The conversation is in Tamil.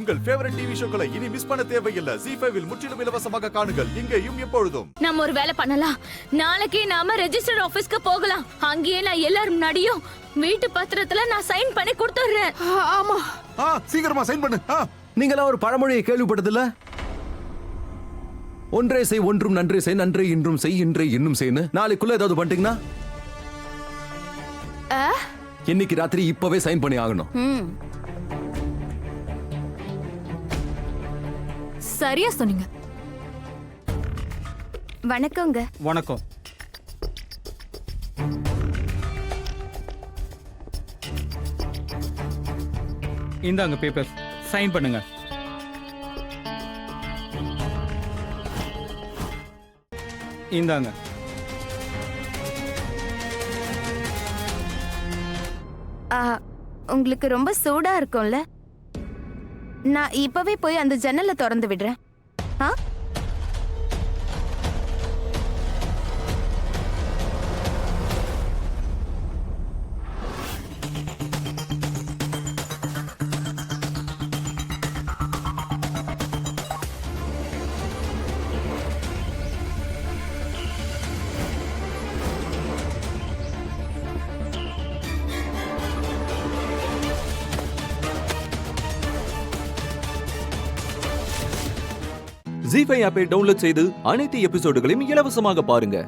உங்கள் ஃபேவரட் டிவி ஷோக்களை இனி மிஸ் பண்ண தேவையில்லை. ZEE5 இல் முற்றிலும் இலவசமாக காணுங்கள், இங்கேயும் எப்பொழுதும். நம்ம ஒரு வேலை பண்ணலாம். நாளைக்கே நாம ரெஜிஸ்டர் ஆபீஸ்க்கு போகலாம். அங்கேயே நான் எல்லாரும் முன்னாடியும் வீட்டு பத்திரத்துல நான் சைன் பண்ணி கொடுத்துறேன். ஆமா, சீக்கிரமா சைன் பண்ணு. நீங்களா ஒரு பழமொழியை கேள்விப்பட்டதில்ல? ஒன்றே செய் ஒன்றும் நன்றே செய், நன்றே இன்றும் செய், இன்றே இன்னும் செய்யு. நாளைக்குள்ள ஏதாவது பண்ணிட்டீங்கன்னா இன்னைக்கு ராத்திரி இப்பவே சைன் பண்ணி ஆகணும். சரியா சொன்னீங்க. வணக்கங்க. வணக்கம். இந்தாங்க பேப்பர், சைன் பண்ணுங்க. இந்தாங்க. உங்களுக்கு ரொம்ப சூடா இருக்கும்ல? நான் இப்பவே போய் அந்த ஜன்னலை திறந்து விடுறேன். ZEE5 ஆப்பை டவுன்லோட் செய்து அனைத்து எபிசோடுகளையும் இலவசமாக பாருங்க.